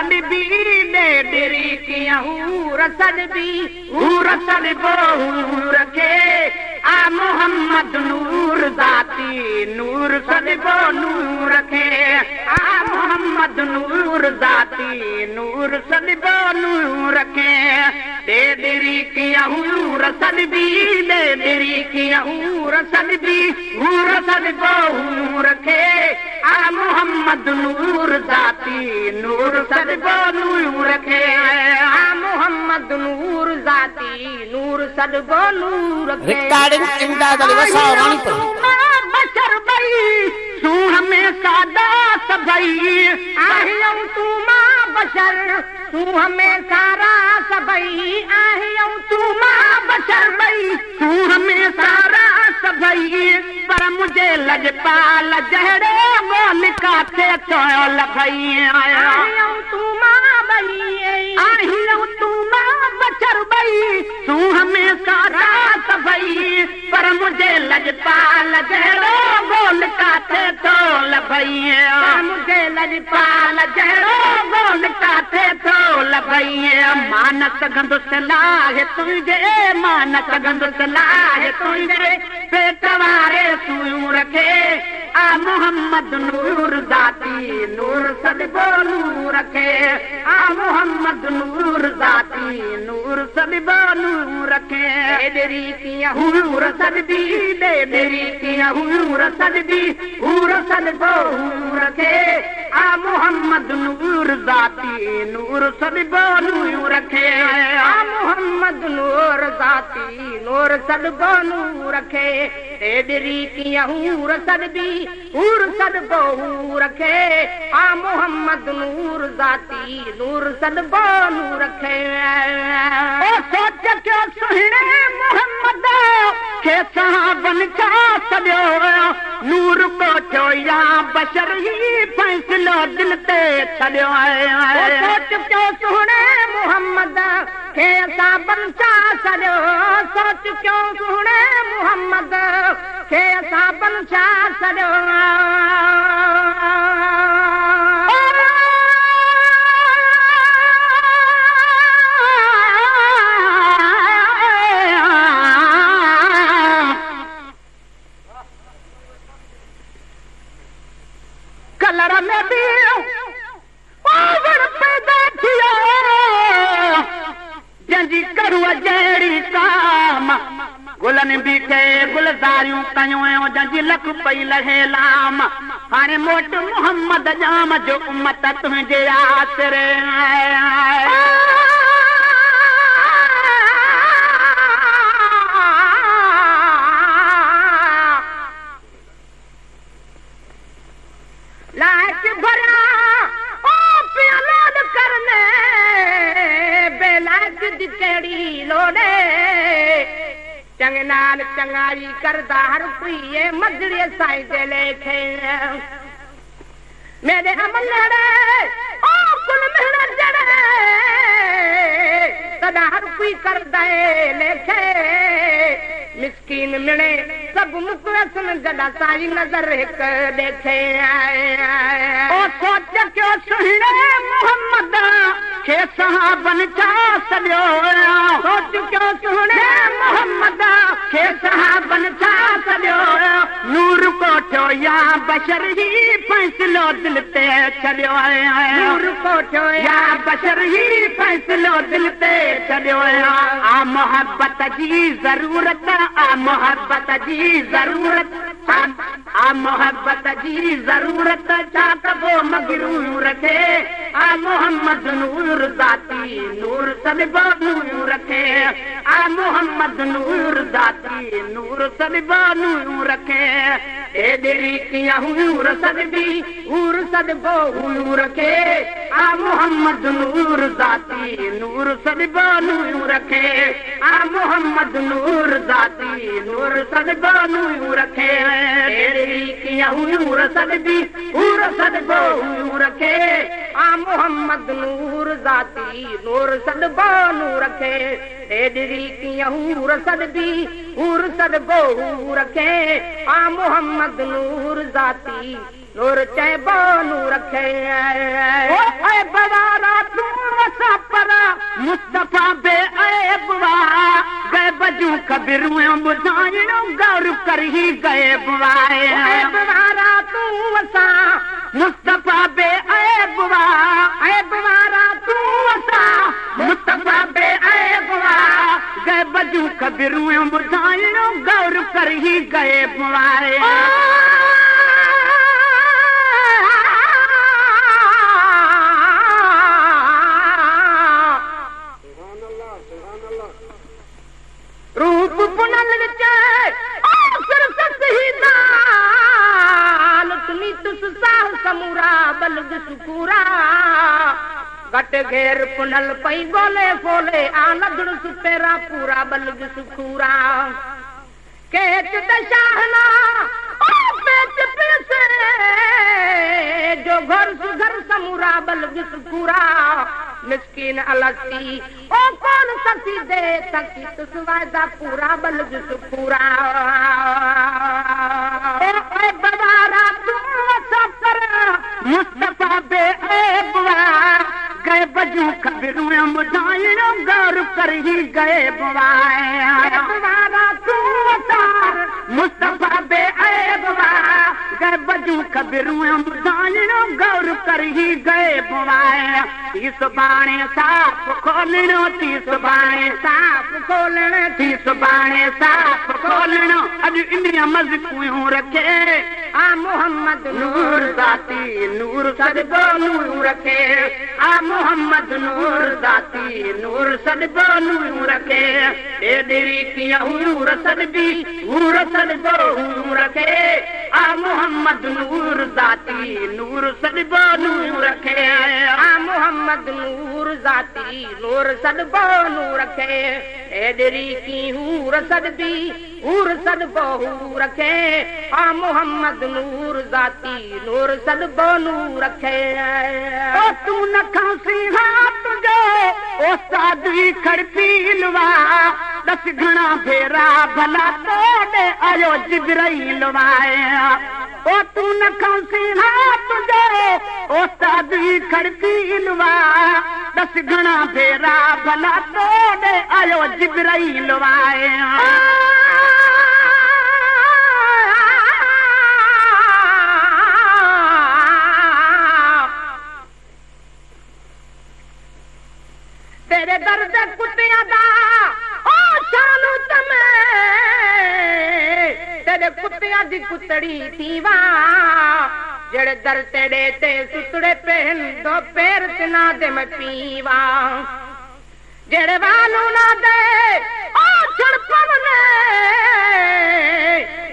सदबी दे दिरी की हूर सदबी हूर सदबो हूर के आ मोहम्मद नूर जाती नूर सदबो नूर के आ मोहम्मद नूर जाती नूर सदबो नूर के दे दिरी की हूर सदबी दे दिरी की हूर सदबी हूर सदबो हूर के आ मोहम्मद नूर जाती नूर सदबो नूर के आ मोहम्मद नूर जाती नूर सदबो नूर के रिकॉर्डिंग इमदाद अली वसा रानीपुर बशर बई तू हमें सादा सबई आहियौ तू मां बशर तू हमें सारा सबई आहियौ तू मां बशर बई तू हमें सारा सबई पर मुझे लजपाल जहरे बोल काथे चोल भई आहियौ तू मां बई आहियौ तू मां बशर बई तू हमें सारा सबई पर मुझे लजपाल जहरे बोल काथे चोल भई मुझे लजपाल जहरे बोल काथे चोल भई मान सघंदो सलाह तुझे मान सघंदो सलाह तुझे पेट वारे सुयूं रखे आ मोहम्मद नूर जाती नूर सदबो नूर के आ मोहम्मद नूर जाती नूर सदबो नूर के देरी की हूर सदबी दे देरी की हूर सदबी हूर सदबो हूर के आ मोहम्मद नूर जाती नूर सदबो नूर के आ मोहम्मद नूर जाती नूर सदबो नूर के देरी की हूर सदबी हूर सदबो हूर के आ मोहम्मद नूर जाती नूर सदबो नूर के ओ सोच के सुहिणे मोहम्मद के साहबन का सदियो नूर को थियो या बशर ही फैसलो दिल ते छड़ियो है सोच के सुहिणे मोहम्मद के साहबन का सदियो सोच के सुहिणे मोहम्मद के साहबन का सदियो कलर में भी पावर पैदा किया जंजी करुआ जहिड़ी काम गुलन भी के गुलजारियूं कयूं जंजी लख पई लहे लाम हाणे मोट मोहम्मद जाम जो उम्मत तुंहिंजे आसरे लाइक भरा ओ प्यालाद करने बेलाइक दी केड़ी लोड़े चंगनाल चंगाई करदा हर कोई ये मजड़े साई दे लेखे मेरे अमलड़े ओ कुल मेहनत जड़े सदा हर कोई करदा लेखे मिस्कीन मिले सब मुकलसन जदा साई नजर एक देखे ओ सोच के सुहिणे मोहम्मद के सहाबन चा सदियो सोच के सुहिणे मोहम्मद के सहाबन चा सदियो नूर को थियो या बशर ही फैसलो दिल ते छड़ियो नूर को थियो या बशर ही फैसलो दिल ते छड़ियो आ मोहब्बत जी जरूरत आ मोहब्बत जी जरूरत आ मोहब्बत जी जरूरत छा कबो मगरूर रखे आ मोहम्मद नूर जाती नूर सदबो नूर रखे आ मोहम्मद नूर जाती नूर सदबो नूर रखे ए देरी की हूर सदबी हूर सदबो हूर रखे आ मोहम्मद नूर जाती नूर सदबो नूर रखे आ मोहम्मद नूर जाती नूर सदबो नूर रखे तेरी की हूर सदबी हूर सदबो हूर रखे आ मोहम्मद नूर जाती नूर सदबो नूर रखे तेरी की हूर सदबी हूर सदबो हूर रखे आ मोहम्मद नूर जाती नूर चैबो नूर रखे ओ बवारा ख़बरूं ॿुधाइणो गौर करही गए बुआए वारा तूं असां मुस्तफ़ा बे ऐब वारा तूं असां मुस्तफ़ा बे ऐब गैब जूं ख़बरूं ॿुधाइणो गौर करही गए बुआए रूप पुनल समूरा बलग सुकूरा घट घेर पुनल पई गोले फोले आलगड़ सुपेरा पूरा बलग सुखूरा केच दशाहना ओ पेच पेसे जो घर सुघर समूरा बलग सुकूरा मिस्कीन अलसी ओ कौन सती दे सकी तुसवादा पूरा बलग सुकूरा ए बवारा तू सफर मुस्तफा बे ऐब गए बजू ख़बरूं ॿुधाइणो गौर करही गए बुआए बवारा तू मुस्तफा बे ऐब गए बजू ख़बरूं ॿुधाइणो गौर करही गए बुआए थी सुभाणे साफ़ खोलणो थी सुभाणे साफ़ खोलणो थी सुभाणे साफ़ खोलणो अॼु इंडिया मज़कूं रखे आ मोहम्मद नूर ज़ाती नूर सदबो नूर रखे आ मोहम्मद नूर ज़ाती नूर सदबो नूर रखे ए दिरी कीअं हूर सदबी हूर सदबो हूर रखे आ मोहम्मद नूर ज़ाती नूर सदबो नूर रखे आ मोहम्मद नूर ज़ाती नूर सदबो नूर रखे ए दिरी की हूर सदबी हूर सदबो हूर रखे आ मोहम्मद नूर ज़ाती नूर सदबो नूर रखे ओ तू न खांसी हाथ जो ओ सादवी खड़पीलवा दस घणा भेरा भला तोड़े आयो जिब्राइल वाए ओ तू न खांसी हाथ जो ओ सादवी खड़पीलवा दस घणा भेरा भला तोड़े आयो जिब्राइल वाए तेरे दर्द कुत्तियां दा ओ शानू तमे तेरे कुत्तियां दी कुतड़ी थीवा जेड़े दर तेरे ते सुतड़े पहन दो पैर तिना दे मैं पीवा जेड़े वालू ना दे ओ छड़पन ने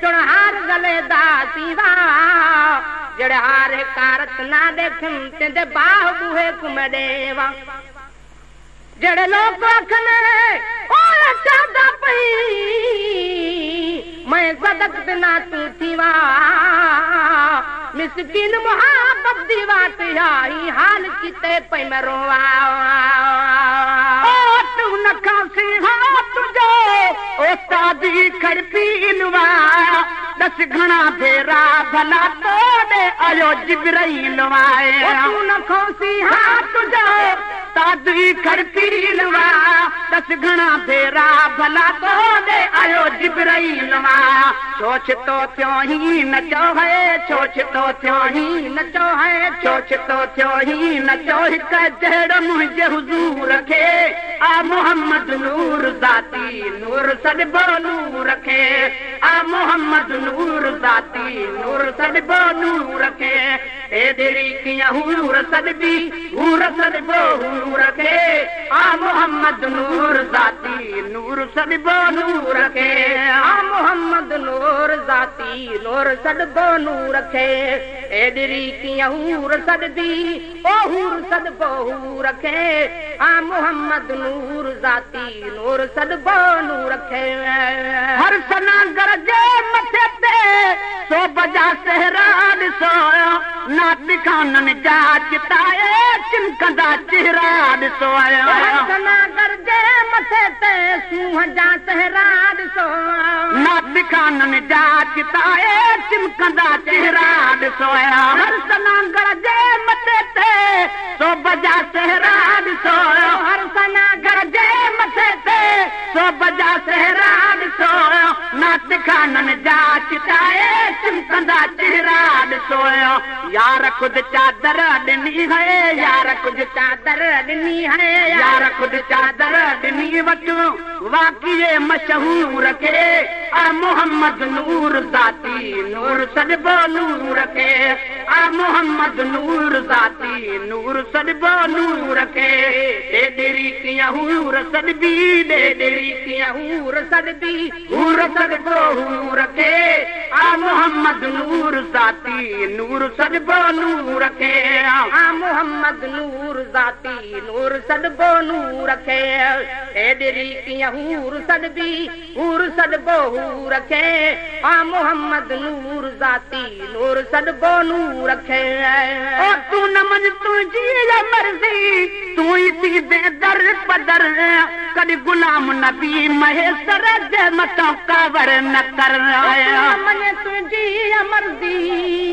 चुनहार गले दा सीवा जेड़े हारे कारत ना देखन तेंदे बाह बूहे कुमडेवा जड़े लोग आखने ओ चादा पई मैं सदक बिना तू थीवा मिस्किन मोहब्बत दी बात आई हाल किते पई मैं रोवा ओ तू न खांसी हाथ जो ओ सादी खड़पीलवा दस घणा भेरा भला तोड़े आयो जिब्राइल वाए तू न खांसी हाथ जो सादी खड़पीलवा दस घणा भेरा भला तोड़े आयो जिब्राइल वा छोछ तो थियो ही नचो है छोछ तो थियो ही नचो है छोछ तो थियो ही नचो हिक जहड़ मुझे हुजूर रखे आ मोहम्मद नूर ज़ाती नूर सदबो नूर रखे आ मोहम्मद नूर ज़ाती नूर सदबो नूर रखे ए दिरी कीअं हूर सदबी हूर सदबो हूर रखे आ मोहम्मद नूर ज़ाती नूर सदबो नूर रखे आ मोहम्मद नूर ज़ाती नूर सदबो नूर रखे ए दिरी कीअं हूर सदबी ओ हूर सदबो हूर रखे आ मोहम्मद नूर ज़ाती नूर सदबो नूर रखे हर सनागर जे मथे ते सो बजा सहरा ॾिसो नात खाननि जा चिताए चिमकंदा चेहरा ॾिसो सनागर जे मथे ते सूंह जा सहरा ॾिसो नात खाननि जा चिताए चिमकंदा चेहरा ॾिसो हर सनागर जे मथे ते सो बजा सहरा ॾिसो हर सनागर जे मथे ते सो बजा सहरा ॾिसो नात खानन जा चिताए चमकंदा चेहरा ॾिसोयो यार खुद चादर ॾिनी है यार खुद चादर ॾिनी है यार खुद चादर ॾिनी वटि वाक़िए मशहूर के आ मोहम्मद नूर ज़ाती नूर सॾबो नूर के आ मोहम्मद नूर ज़ाती नूर सॾबो नूर के ॾेॾरी कीअं हूर सॾबी ॾेॾरी कीअं हूर सॾबी हूर सॾबो हूर के आ मोहम्मद नूर ज़ाती नूर सॾबो नूर के आ मोहम्मद नूर ज़ाती नूर सॾबो नूर के ॾेॾरी कीअं हूर सॾबी हूर सॾबो हूर के आ मोहम्मद नूर ज़ाती नूर सॾबो नूर के ओ तू न मन तुंहिंजी मर्ज़ी तू ई थी दर पदर कॾहिं गुलाम नबी महेसर जे मथां कावर न कर मञे तुंहिंजी मर्ज़ी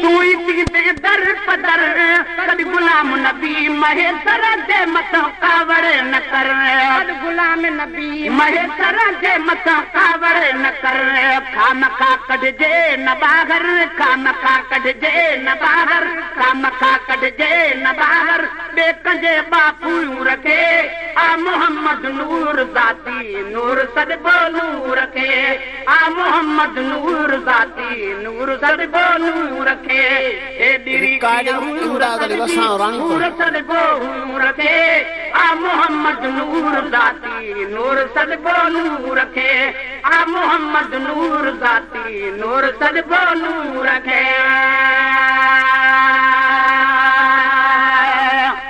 तू ई थी दर पदर कॾहिं गुलाम नबी महेसर जे मथां कावर न कर गुलाम नबी महेसर जे मथां कावर न कर खामखा कढिजे न ॿाहिर खामखा कढिजे न ॿाहिर खामखा कढिजे न ॿाहिर ॿिए कंहिंजे बापूर खे आ मोहम्मद नूर ज़ाती नूर सॾबो नूर खे आ मोहम्मद नूर ज़ाती नूर सॾबो नूर खे नूर सॾबो नूर खे आ मोहम्मद नूर ज़ाती नूर सॾबो नूर खे आ मोहम्मद नूर ज़ाती नूर सॾबो नूर खे